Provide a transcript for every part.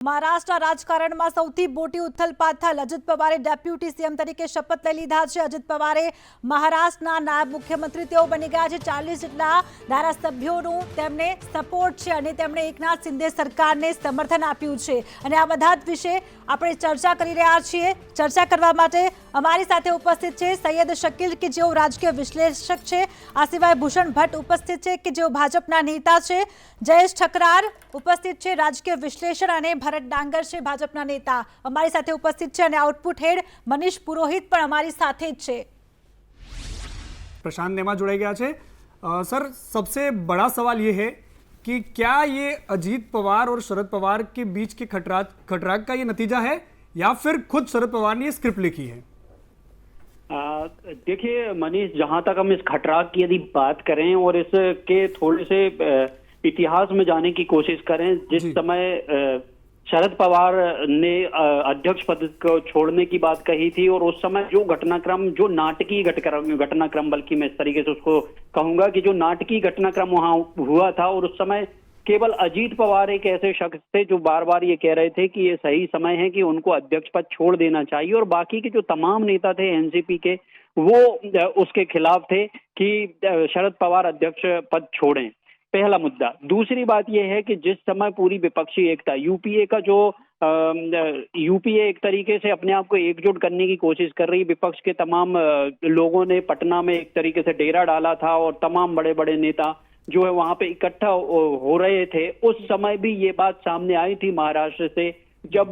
મહારાષ્ટ્ર રાજકારણમાં સૌથી મોટી ઉથલપાથલ અજીત પવારે ડેપ્યુટી સીએમ તરીકે શપથ લઈ લીધા છે। અજીત પવારે મહારાષ્ટ્રના નાયબ મુખ્યમંત્રી તેઓ બની ગયા છે। 40 જેટલા ધારાસભ્યોનું તેમને સપોર્ટ છે અને તેમણે એકનાથ શિંદે સરકારને સમર્થન આપ્યું છે અને આ બધા જ વિશે આપણે ચર્ચા કરી રહ્યા છીએ। ચર્ચા કરવા માટે અમારી સાથે ઉપસ્થિત છે સૈયદ શકીલ કે જેઓ રાજકીય વિશ્લેષક છે, આ સિવાય ભૂષણ ભટ્ટ ઉપસ્થિત છે કે જેઓ ભાજપના નેતા છે, જયેશ ઠકરાર ઉપસ્થિત છે રાજકીય વિશ્લેષણ અને ભરત ડાંગર છે ભાજપના નેતા અમારી સાથે ઉપસ્થિત છે અને આઉટપુટ હેડ મનીષ પુરોહિત પણ અમારી સાથે જ છે। प्रशांत नेमा जुड़े गया है। सर, सबसे बड़ा सवाल ये है कि क्या ये अजीत पवार और शरद पवार के बीच के खटराग का ये नतीजा है या फिर खुद शरद पवार ने ये स्क्रिप्ट लिखी है? देखिए मनीष, जहां तक हम इस खटराग की यदि बात करें और इसके थोड़े से इतिहास में जाने की कोशिश करें, जिस समय शरद पवार ने अध्यक्ष पद को छोड़ने की बात कही थी और उस समय जो घटनाक्रम, जो नाटकीय घटनाक्रम, बल्कि मैं इस तरीके से उसको कहूंगा कि जो नाटकीय घटनाक्रम वहां हुआ था, और उस समय केवल अजीत पवार एक ऐसे शख्स थे जो बार बार ये कह रहे थे कि ये सही समय है कि उनको अध्यक्ष पद छोड़ देना चाहिए, और बाकी के जो तमाम नेता थे एनसीपी के वो उसके खिलाफ थे कि शरद पवार अध्यक्ष पद छोड़ें। पहला मुद्दा। दूसरी बात यह है कि जिस समय पूरी विपक्षी एकता, यूपीए का जो यूपीए एक तरीके से अपने आप को एकजुट करने की कोशिश कर रही, विपक्ष के तमाम लोगों ने पटना में एक तरीके से डेरा डाला था और तमाम बड़े बड़े नेता जो है वहां पे इकट्ठा हो रहे थे, उस समय भी ये बात सामने आई थी महाराष्ट्र से, जब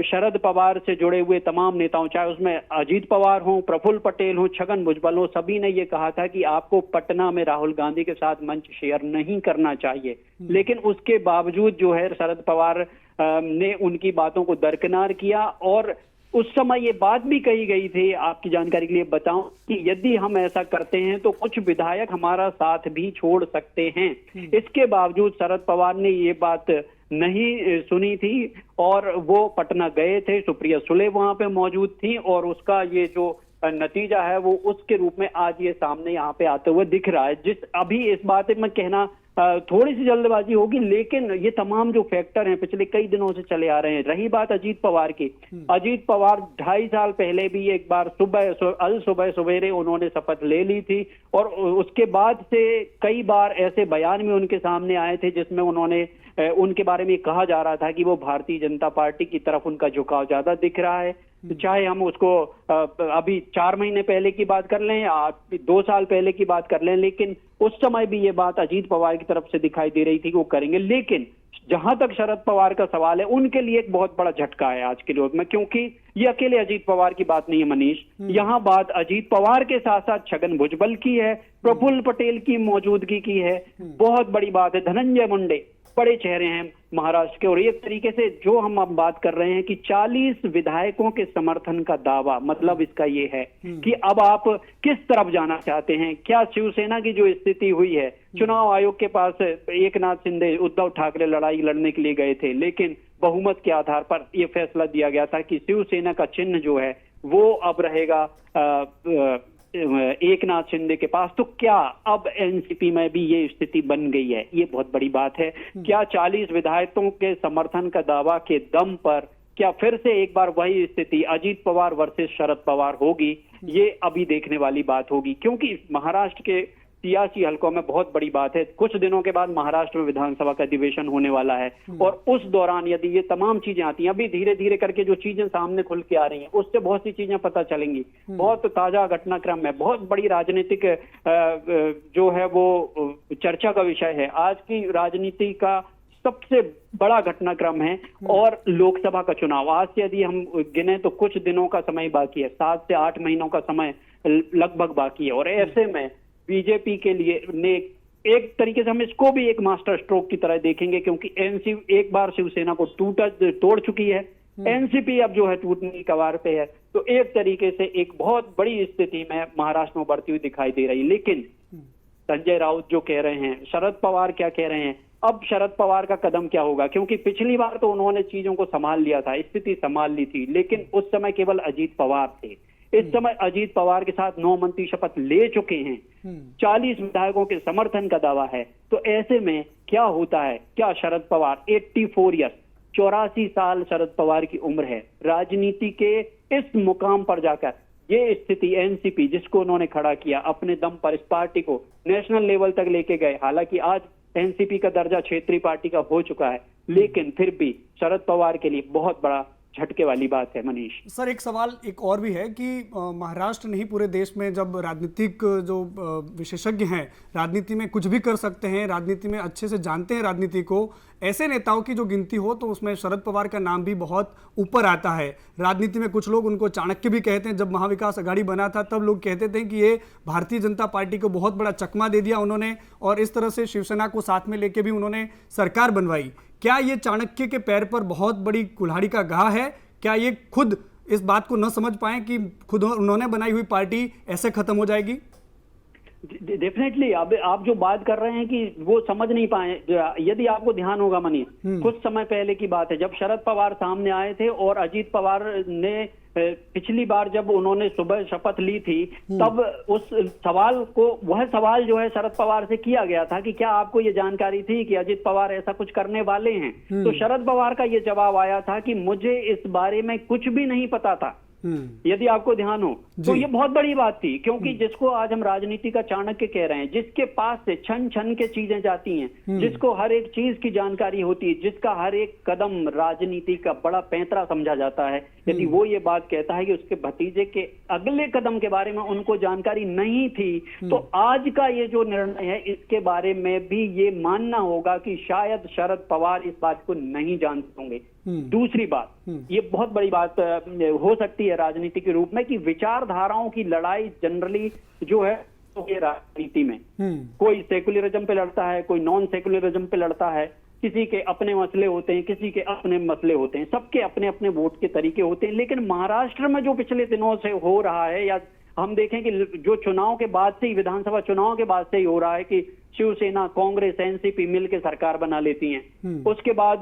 शरद पवार से जुड़े हुए तमाम नेताओं, चाहे उसमें अजीत पवार हों, प्रफुल्ल पटेल हों, छगन भुजबल हों, सभी ने ये कहा था कि आपको पटना में राहुल गांधी के साथ मंच शेयर नहीं करना चाहिए। लेकिन उसके बावजूद जो है शरद पवार ने उनकी बातों को दरकिनार किया, और उस समय ये बात भी कही गई थी, आपकी जानकारी के लिए बताऊं, कि यदि हम ऐसा करते हैं तो कुछ विधायक हमारा साथ भी छोड़ सकते हैं। इसके बावजूद शरद पवार ने ये बात नहीं सुनी थी और वो पटना गए थे। सुप्रिया सुले वहां पे मौजूद थी और उसका ये जो नतीजा है वो उसके रूप में आज ये सामने यहाँ पे आते हुए दिख रहा है। जिस अभी इस बात में कहना थोड़ी सी जल्दबाजी होगी, लेकिन ये तमाम जो फैक्टर हैं पिछले कई दिनों से चले आ रहे हैं। रही बात अजीत पवार की, अजीत पवार 2.5 साल पहले भी एक बार सुबह सवेरे उन्होंने शपथ ले ली थी, और उसके बाद से कई बार ऐसे बयान में उनके सामने आए थे जिसमें उन्होंने उनके बारे में कहा जा रहा था कि वो भारतीय जनता पार्टी की तरफ उनका झुकाव ज्यादा दिख रहा है। चाहे हम उसको अभी 4 महीने पहले की बात कर लें या 2 साल पहले की बात कर लें, लेकिन उस समय भी ये बात अजीत पवार की तरफ से दिखाई दे रही थी कि वो करेंगे। लेकिन जहां तक शरद पवार का सवाल है, उनके लिए एक बहुत बड़ा झटका है आज के दौर में, क्योंकि ये अकेले अजीत पवार की बात नहीं है मनीष। यहाँ बात अजीत पवार के साथ साथ छगन भुजबल की है, प्रफुल्ल पटेल की मौजूदगी की है, बहुत बड़ी बात है, धनंजय मुंडे, बड़े चेहरे हैं महाराष्ट्र के। और एक तरीके से जो हम अब बात कर रहे हैं कि 40 विधायकों के समर्थन का दावा, मतलब इसका ये है कि अब आप किस तरफ जाना चाहते हैं। क्या शिवसेना की जो स्थिति हुई है, चुनाव आयोग के पास एकनाथ शिंदे, उद्धव ठाकरे लड़ाई लड़ने के लिए गए थे, लेकिन बहुमत के आधार पर यह फैसला दिया गया था कि शिवसेना का चिन्ह जो है वो अब रहेगा एकनाथ शिंदे के पास। तो क्या अब एनसीपी में भी ये स्थिति बन गई है? ये बहुत बड़ी बात है। क्या 40 विधायकों के समर्थन का दावा के दम पर क्या फिर से एक बार वही स्थिति अजीत पवार वर्सेस शरद पवार होगी? ये अभी देखने वाली बात होगी, क्योंकि महाराष्ट्र के सियासी हलकों में बहुत बड़ी बात है। कुछ दिनों के बाद महाराष्ट्र में विधानसभा का अधिवेशन होने वाला है, और उस दौरान यदि ये तमाम चीजें आती हैं, अभी धीरे धीरे करके जो चीजें सामने खुल के आ रही हैं, उससे बहुत सी चीजें पता चलेंगी। बहुत ताजा घटनाक्रम है, बहुत बड़ी राजनीतिक जो है वो चर्चा का विषय है। आज की राजनीति का सबसे बड़ा घटनाक्रम है, और लोकसभा का चुनाव आज से यदि हम गिने तो कुछ दिनों का समय बाकी है, 7 से 8 महीनों का समय लगभग बाकी है। और ऐसे में बीजेपी के लिए ने एक तरीके से हम इसको भी एक मास्टर स्ट्रोक की तरह देखेंगे, क्योंकि एनसीपी एक बार शिवसेना को तोड़ चुकी है, एनसीपी अब जो है टूटने की कगार पे है। तो एक तरीके से एक बहुत बड़ी स्थिति में महाराष्ट्र में बढ़ती हुई दिखाई दे रही है। लेकिन संजय राउत जो कह रहे हैं, शरद पवार क्या कह रहे हैं, अब शरद पवार का कदम क्या होगा? क्योंकि पिछली बार तो उन्होंने चीजों को संभाल लिया था, स्थिति संभाल ली थी, लेकिन उस समय केवल अजीत पवार थे। इस समय अजीत पवार के साथ 9 मंत्री शपथ ले चुके हैं, 40 विधायकों के समर्थन का दावा है। तो ऐसे में क्या होता है? क्या शरद पवार 84 ईयर्स 84 साल शरद पवार की उम्र है। राजनीति के इस मुकाम पर जाकर ये स्थिति एनसीपी जिसको उन्होंने खड़ा किया, अपने दम पर इस पार्टी को नेशनल लेवल तक लेके गए। हालांकि आज एनसीपी का दर्जा क्षेत्रीय पार्टी का हो चुका है, लेकिन फिर भी शरद पवार के लिए बहुत बड़ा झटके वाली बात है। मनीष सर, एक सवाल एक और भी है कि महाराष्ट्र नहीं पूरे देश में जब राजनीतिक जो विशेषज्ञ हैं, राजनीति में कुछ भी कर सकते हैं, राजनीति में अच्छे से जानते हैं राजनीति को, ऐसे नेताओं की जो गिनती हो तो उसमें शरद पवार का नाम भी बहुत ऊपर आता है। राजनीति में कुछ लोग उनको चाणक्य भी कहते हैं। जब महाविकास अघाड़ी बना था तब लोग कहते थे कि ये भारतीय जनता पार्टी को बहुत बड़ा चकमा दे दिया उन्होंने, और इस तरह से शिवसेना को साथ में लेके भी उन्होंने सरकार बनवाई। क्या ये चाणक्य के पैर पर बहुत बड़ी कुल्हाड़ी का घाव है? क्या ये खुद इस बात को न समझ पाए कि खुद उन्होंने बनाई हुई पार्टी ऐसे खत्म हो जाएगी? डेफिनेटली अब आप जो बात कर रहे हैं कि वो समझ नहीं पाए, यदि आपको ध्यान होगा मनीष, कुछ समय पहले की बात है जब शरद पवार सामने आए थे और अजीत पवार ने पिछली बार जब उन्होंने सुबह शपथ ली थी तब उस सवाल को, वह सवाल जो है शरद पवार से किया गया था कि क्या आपको ये जानकारी थी कि अजीत पवार ऐसा कुछ करने वाले हैं? तो शरद पवार का ये जवाब आया था कि मुझे इस बारे में कुछ भी नहीं पता था। यदि आपको ध्यान हो तो ये बहुत बड़ी बात थी, क्योंकि जिसको आज हम राजनीति का चाणक्य कह रहे हैं, जिसके पास से छन छन के चीजें जाती हैं, जिसको हर एक चीज की जानकारी होती है, जिसका हर एक कदम राजनीति का बड़ा पैंतरा समझा जाता है, यदि वो ये बात कहता है कि उसके भतीजे के अगले कदम के बारे में उनको जानकारी नहीं थी, तो आज का ये जो निर्णय है इसके बारे में भी ये मानना होगा कि शायद शरद पवार इस बात को नहीं जानते होंगे। दूसरी बात, ये बहुत बड़ी बात हो सकती है राजनीति के रूप में कि विचारधाराओं की लड़ाई जनरली जो है तो ये राजनीति में कोई सेकुलरिज्म पे लड़ता है, कोई नॉन सेकुलरिज्म पे लड़ता है, किसी के अपने मसले होते हैं, किसी के अपने मसले होते हैं, सबके अपने अपने वोट के तरीके होते हैं। लेकिन महाराष्ट्र में जो पिछले दिनों से हो रहा है, या हम देखें कि जो चुनाव के बाद से ही, विधानसभा चुनाव के बाद से ही हो रहा है कि शिवसेना, कांग्रेस, एनसीपी मिलकर सरकार बना लेती हैं, उसके बाद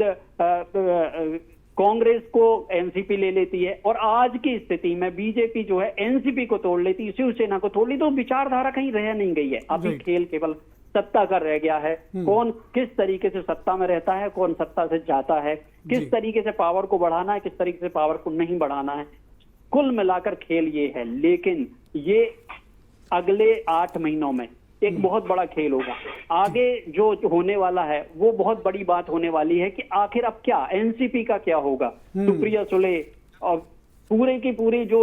कांग्रेस को एनसीपी ले लेती है, और आज की स्थिति में बीजेपी जो है एनसीपी को तोड़ लेती है, शिवसेना को तोड़ ली, तो विचारधारा कहीं रह नहीं गई है। अभी खेल केवल सत्ता का रह गया है। कौन किस तरीके से सत्ता में रहता है, कौन सत्ता से जाता है, किस तरीके से पावर को बढ़ाना है, किस तरीके से पावर को नहीं बढ़ाना है, कुल मिलाकर खेल ये है। लेकिन ये अगले 8 महीनों में एक बहुत बड़ा खेल होगा। आगे जो होने वाला है वो बहुत बड़ी बात होने वाली है कि आखिर अब क्या एनसीपी का क्या होगा। सुप्रिया सुले और पूरे की पूरी जो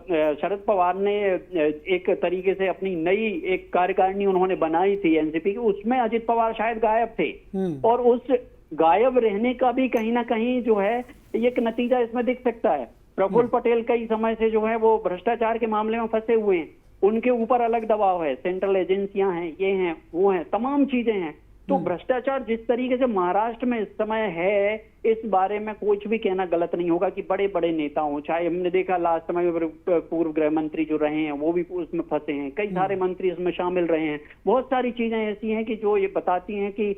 शरद पवार ने एक तरीके से अपनी नई एक कार्यकारिणी उन्होंने बनाई थी एनसीपी की, उसमें अजित पवार शायद गायब थे, और उस गायब रहने का भी कहीं ना कहीं जो है एक नतीजा इसमें दिख सकता है। प्रफुल्ल पटेल कई समय से जो है वो भ्रष्टाचार के मामले में फंसे हुए हैं, उनके ऊपर अलग दबाव है, सेंट्रल एजेंसियां हैं, ये हैं, वो हैं, तमाम चीजें हैं। तो भ्रष्टाचार जिस तरीके से महाराष्ट्र में इस समय है, इस बारे में कुछ भी कहना गलत नहीं होगा कि बड़े बड़े नेता हों, चाहे हमने देखा लास्ट समय पूर्व गृह मंत्री जो रहे हैं वो भी उसमें फंसे हैं, कई सारे मंत्री इसमें शामिल रहे हैं। बहुत सारी चीजें ऐसी हैं कि जो ये बताती हैं कि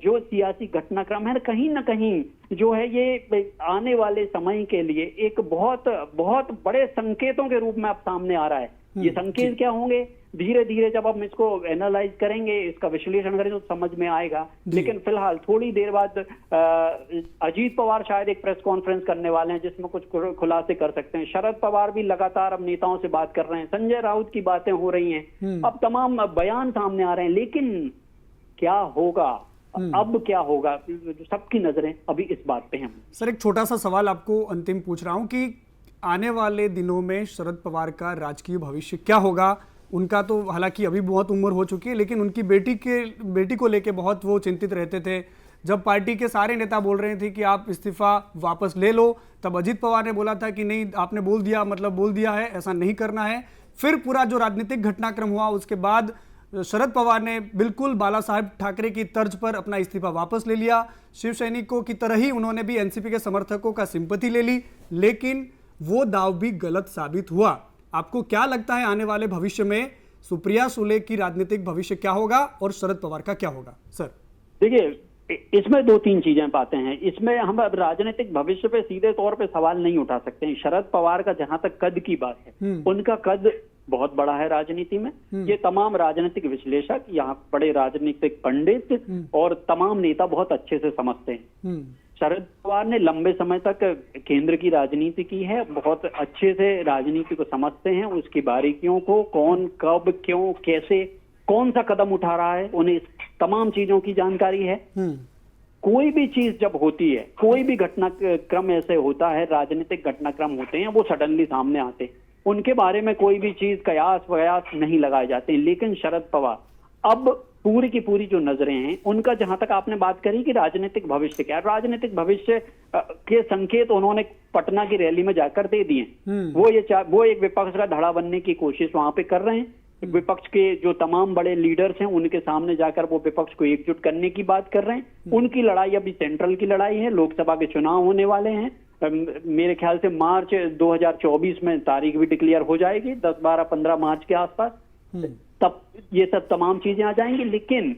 जो सियासी घटनाक्रम है कहीं ना कहीं जो है ये आने वाले समय के लिए एक बहुत बहुत बड़े संकेतों के रूप में अब सामने आ रहा है। ये संकेत क्या होंगे, धीरे धीरे जब हम इसको एनालाइज करेंगे, इसका विश्लेषण करेंगे तो समझ में आएगा। लेकिन फिलहाल थोड़ी देर बाद अजीत पवार शायद एक प्रेस कॉन्फ्रेंस करने वाले हैं जिसमें कुछ खुलासे कर सकते हैं। शरद पवार भी लगातार अब नेताओं से बात कर रहे हैं, संजय राउत की बातें हो रही हैं, अब तमाम बयान सामने आ रहे हैं। लेकिन क्या होगा, अब क्या होगा, सबकी नजरें अभी इस बात पे हैं। सर, एक छोटा सा सवाल आपको अंतिम पूछ रहा हूं कि आने वाले दिनों में शरद पवार का राजकीय भविष्य क्या होगा? उनका तो हालांकि अभी बहुत उम्र हो चुकी है, लेकिन उनकी बेटी को लेके बहुत वो चिंतित रहते थे। जब पार्टी के सारे नेता बोल रहे थे कि आप इस्तीफा वापस ले लो, तब अजीत पवार ने बोला था कि नहीं, आपने बोल दिया मतलब बोल दिया है, ऐसा नहीं करना है। फिर पूरा जो राजनीतिक घटनाक्रम हुआ उसके बाद शरद पवार ने बिल्कुल बाला साहेब ठाकरे की तर्ज पर अपना इस्तीफा वापस ले लिया। शिव सैनिकों की तरह ही उन्होंने भी एनसीपी के समर्थकों का सिंपैथी ले ली, लेकिन वो दाव भी गलत साबित हुआ। आपको क्या लगता है आने वाले भविष्य में सुप्रिया सुले की राजनीतिक भविष्य क्या होगा और शरद पवार का क्या होगा? सर देखिए, इसमें 2-3 चीजें पाते हैं। इसमें हम अब राजनीतिक भविष्य पे सीधे तौर पे सवाल नहीं उठा सकते हैं। शरद पवार का जहां तक कद की बात है, उनका कद बहुत बड़ा है राजनीति में। ये तमाम राजनीतिक विश्लेषक, यहाँ बड़े राजनीतिक पंडित और तमाम नेता बहुत अच्छे से समझते हैं। शरद पवार ने लंबे समय तक केंद्र की राजनीति की है, बहुत अच्छे से राजनीति को समझते हैं, उसकी बारीकियों को, कौन कब क्यों कैसे कौन सा कदम उठा रहा है, उन्हें तमाम चीजों की जानकारी है। कोई भी चीज जब होती है, कोई भी घटनाक्रम ऐसे होता है, राजनीतिक घटनाक्रम होते हैं, वो सडनली सामने आते हैं, उनके बारे में कोई भी चीज कयास वयास नहीं लगाए जाते हैं। लेकिन शरद पवार अब पूरी की पूरी जो नजरें हैं उनका, जहां तक आपने बात करी कि राजनीतिक भविष्य क्या, राजनीतिक भविष्य के संकेत उन्होंने पटना की रैली में जाकर दे दिए। वो एक विपक्ष का धड़ा बनने की कोशिश वहां पे कर रहे हैं। विपक्ष के जो तमाम बड़े लीडर्स हैं उनके सामने जाकर वो विपक्ष को एकजुट करने की बात कर रहे हैं। उनकी लड़ाई अभी सेंट्रल की लड़ाई है, लोकसभा के चुनाव होने वाले हैं। मेरे ख्याल से मार्च 2024 में तारीख भी डिक्लेयर हो जाएगी, 10, 12, 15 मार्च के आसपास, तब ये सब तमाम चीजें आ जाएंगी। लेकिन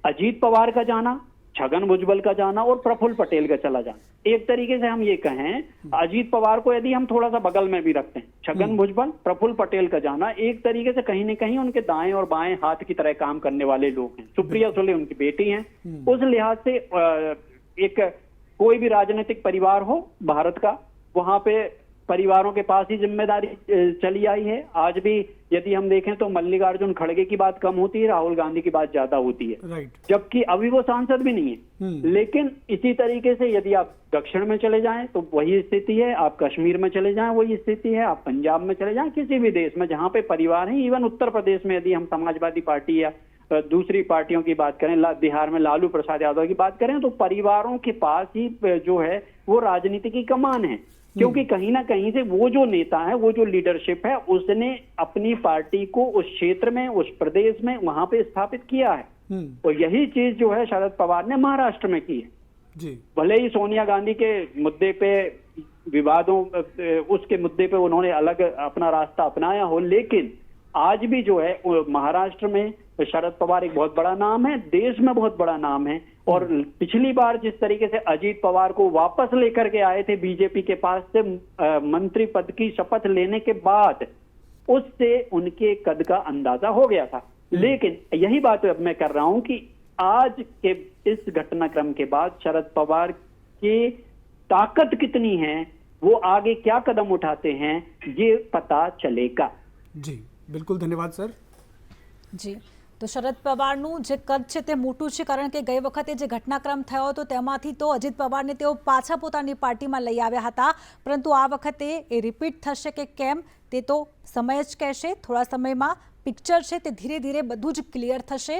अजीत पवार का जाना, छगन भुजबल का जाना और प्रफुल्ल पटेल का चला जाना, एक तरीके से हम ये कहें, अजीत पवार को यदि हम थोड़ा सा बगल में भी रखते हैं, छगन भुजबल, प्रफुल्ल पटेल का जाना एक तरीके से कहीं न कहीं उनके दाएं और बाएं हाथ की तरह काम करने वाले लोग हैं। सुप्रिया सुले उनकी बेटी हैं। उस लिहाज से एक कोई भी राजनीतिक परिवार हो भारत का, वहां पे परिवारों के पास ही जिम्मेदारी चली आई है। आज भी यदि हम देखें तो मल्लिकार्जुन खड़गे की बात कम होती है, राहुल गांधी की बात ज्यादा होती है, जबकि अभी वो सांसद भी नहीं है। लेकिन इसी तरीके से यदि आप दक्षिण में चले जाएं तो वही स्थिति है, आप कश्मीर में चले जाएं वही स्थिति है, आप पंजाब में चले जाएं, किसी भी देश में जहां पे परिवार है, इवन उत्तर प्रदेश में यदि हम समाजवादी पार्टी या दूसरी पार्टियों की बात करें, बिहार में लालू प्रसाद यादव की बात करें, तो परिवारों के पास ही जो है वो राजनीति की कमान है। क्योंकि कहीं ना कहीं से वो जो नेता है, वो जो लीडरशिप है, उसने अपनी पार्टी को उस क्षेत्र में, उस प्रदेश में वहां पे स्थापित किया है। और यही चीज जो है शरद पवार ने महाराष्ट्र में की है। जी। भले ही सोनिया गांधी के मुद्दे पे, विवादों उसके मुद्दे पे उन्होंने अलग अपना रास्ता अपनाया हो, लेकिन आज भी जो है महाराष्ट्र में शरद पवार एक बहुत बड़ा नाम है, देश में बहुत बड़ा नाम है। और पिछली बार जिस तरीके से अजीत पवार को वापस लेकर के आए थे बीजेपी के पास से मंत्री पद की शपथ लेने के बाद, उससे उनके कद का अंदाजा हो गया था। लेकिन यही बात अब मैं कर रहा हूं कि आज के इस घटनाक्रम के बाद शरद पवार की ताकत कितनी है, वो आगे क्या कदम उठाते हैं, ये पता चलेगा। जी बिल्कुल, धन्यवाद सर। जी, તો શરદ પવારનું જે કદ છે તે મોટું છે, કારણ કે ગઈ વખતે જે ઘટનાક્રમ થયો હતો તેમાંથી તો અજીત પવારને તેઓ પાછા પોતાની પાર્ટીમાં લઈ આવ્યા હતા, પરંતુ આ વખતે એ રિપીટ થશે કે કેમ તે તો સમય જ કહેશે। થોડા સમયમાં પિક્ચર છે તે ધીરે ધીરે બધું જ ક્લિયર થશે।